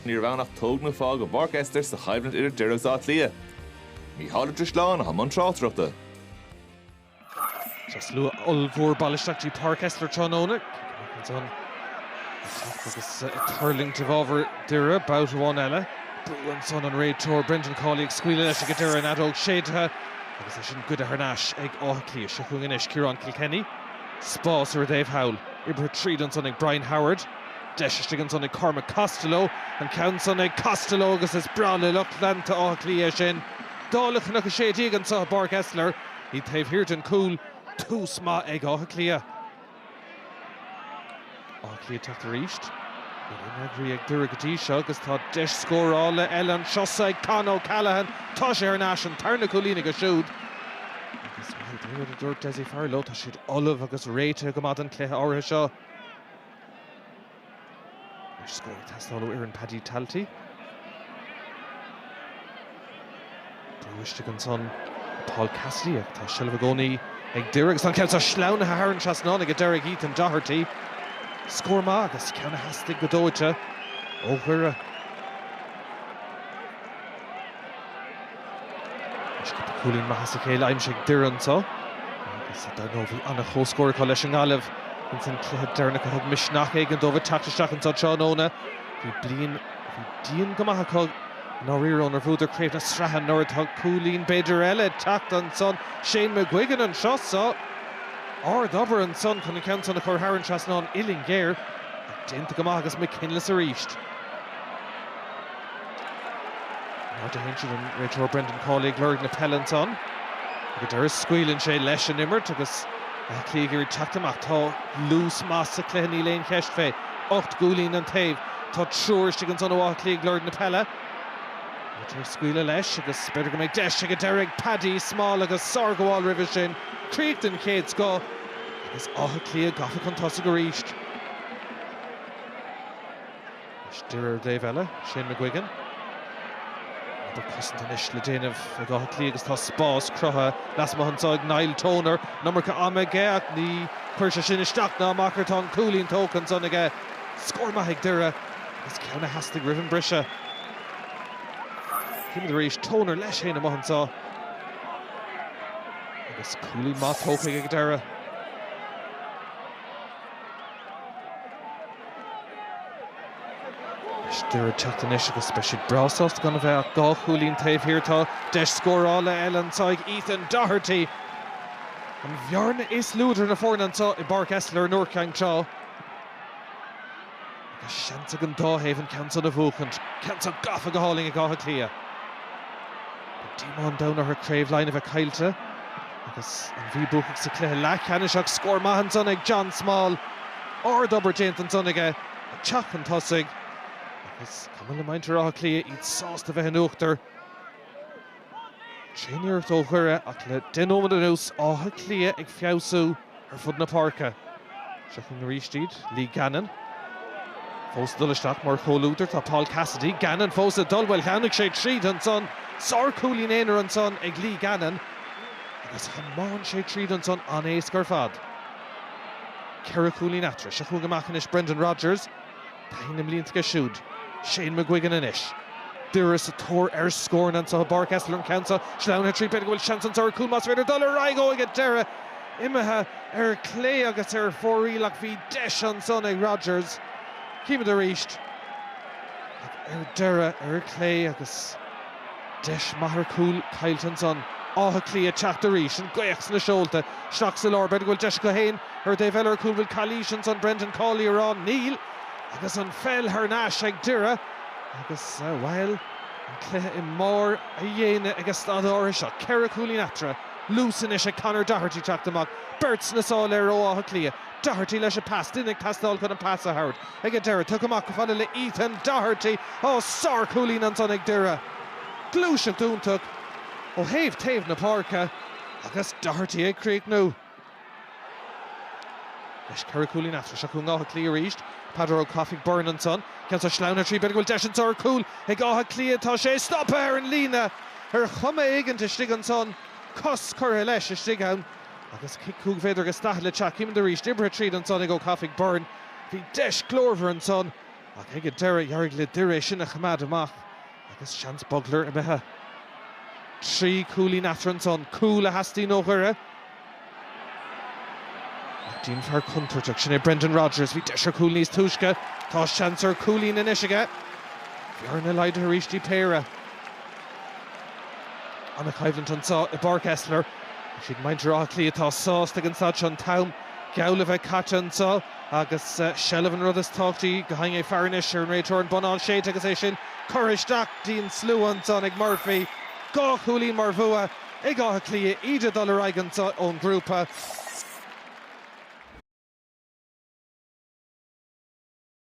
Ní bheannach tóg na fág go Barchester sa chaimhnead idir deireadh zá Cliath. Ní hála trísláán a man trátrachta. Just lu olbhór ballisteachtaí Barchester trónóna. Agus curling to over Dira, Babhta one eile. Brúan son an réiteoir Brendan Cawley ag scuile leis go Dira an adóg séadthe. Agus é sin good a Harnash ag Cliath se chuing inis Ciarán Kilkenny. Spás ar Dave Howell. Ibre tríd an son ag Brian Howard. Deisiste an son ag Cormac Costello. An count son ag Costello agus is brala Luchlan to Cliath sin. Dálach nach a séadí an sa Barchester. He taobh hÉireann cool. Two smá ag Cliath. Cliath tucht ríist. Agri ag Dura gotí seo agus tá deis scórála Ellen Shosa ag Conn O'Callaghan. Tá sé ar náis an tarna cholína go siúd. Agus bhfuil a dúirt Desi Farlow tá siad olamh agus réite go mad an cléthe áirithe seo. Ar scóir tastáil ó Éireann Paddy Talty. Brúiste an son Paul Cassidy ag tá Silva Goni ag Dura agus an ceann sa sláán a HÉireann Trasnána go Derek Ethan Doherty. Scór má agus ceanna hastig go dóite ó Huire. Cúlín maithas a chéile aimse ag Dira anseo. Agus a nó bhí anna chóscóir có leis an galamh an san cluiche dearnach a thug misneach ag an dómh tactaisteach anseo trónóna. Bhí díon go maithe cog ná riarón ar bhúidir Craobh na Strahan nóir thug Cúlín beidir eile tacht an son Shane McGuigan an seosá. D'obair an son chun ceann san na chur HÉireann Trasnáin Illing Géir dénta go maith agus McKinless a ríist. Ná de héint an réiteoir Brendan Cawley ag Lurg na Peile son. Go deir scuilann sé leis an immert agus Cliath teachtamach tá lús más sa Cluiche léon cheist fé. 8 gúlín an taobh tá trúiriste an son ó Cliath Lurg na Peile. Deir scuile leis agus beidir go méid deis go Derek Paddy Small agus Sargóáil ribh sin. Creachtan céad sco agus Cliath gafa chun tosa go ríist. Dira Dave eile, Shane McGuigan. Idir cosint an isis le déanamh ag Cliath agus tá spás crutha las mo hansa ag Niall Toner. Numar ca ama geach ní chuir se sin isteach ná machar tá Cúlín tócan son aige. Scór maith ag Dira agus ceanna hastig ribh an brise. Cím de ríist Toner leis héana mo hansa. Agus Cúlín má tócaigh ag Dira. Dira teachtain isis agus speisiad brasásta gan bheith ach gá Cúlín taobh hiartá deis scórála Ellen saig Ethan Doherty. An bhearna is lúidir na fórnanta i Barchester Northcang seo. Agus seanta an dáhéimh ceann san na bhuachant, ceann san gafa go háling ag Cliath. Díomán down ar Craobh line a bheith caiilte. Agus an bhí buachach sa Cluiche leach cheanna seach scór maithan son ag John Small. D'obair déantan son aige a teach an tosaigh. Agus cumman le maintar Cliath iad sásta bheith an uachtar. Tréníocht ó Huire ach le denómad an ús Cliath ag fiabhsú ar fud na parca. Se chun na ríistíd, Lee Gannon. Fós dulisteach mar cholútar tá Paul Cassidy. Gannon fós a dulhfuil cheannaigh sé tríd an son. Sár Cúlín éanaar an son ag Lee Gannon. Agus chamáin sé tríd an son an éascar fad. Ceithre Cúlín atra, se chuga amach inis Brendan Rodgers. Tainnim líonta go siúd. Shane McGuigan inis. Dira sa tóir ar scór an sa Barchester an cansa. Sláine trí beidir bhfuil seansans ar cúl más féidir dul raigó ag Dira. Imethe ar clé agus ar fóríach bhí deis an son ag Rodgers. Cíime de ríist. Ar Dira ar clé agus deis maithar cúl cailt an son. Cliath teach de ríist an gaiach na seolta. Seach sa lár beidir bhfuil deis go héin. Ar Dave Eller cúl bhfuil Callísh an son Brendan Cawley arán Neil. Agus an fel Harnash ag Dira. Agus bhil an Cluiche i mór a dhéine agus stád áiri seo. Ceithre Cúlín atra. Lúsan is a Conor Doherty teachtamach. Berts na sáil ar ó Cliath. Doherty leis a pass. Dinnig tastáil chun an pass a Howard. Ag Dira tuach amach go fáile le Ethan Doherty. Sár Cúlín an son ag Dira. Glúiseach dúntaach. Ó héamh taobh na parca. Agus Doherty ag Creach nó. Leis Ceithre Cúlín atra se chun Cliath ríist. Padar O'Coffey burn an son. Ceann sa sláine trí beidir bhfuil deis an sár cúl. Ag Cliath tá sé stop ar an lína. Ar chuma éigeanta stig an son. Cos curtha leis a stig ann. Agus cúg féidir go staithe le teach címan de ríist. Ibre tríd an son ag O'Coffey burn. Bhí deis glórmhar an son. Ach ag Derry Yarg le Derry sin a chamad amach. Agus chance bugler a betha. Trí cúlí natran son cúla hastí nógara. Dín fear contorteach sin Brendan Rodgers hí deisir cúl níos túisce. Tá chancer cúlí na isige. Bhear na leid a ríistí péire. Anna Caivlan an sá i bar Kessler. Siad main drá Cliath tá sásta an sáid an tam. Geall a bheith caite an sá. Agus Shellivan rud is táchtaí go haing é fearnis ar an réiteir an bonál séit agus é sin. Coristeach dín slú an son ag Murphy. Gá cúlí mar bhua. Ag átha Cliath iad dul ar aigean ón Grúpa.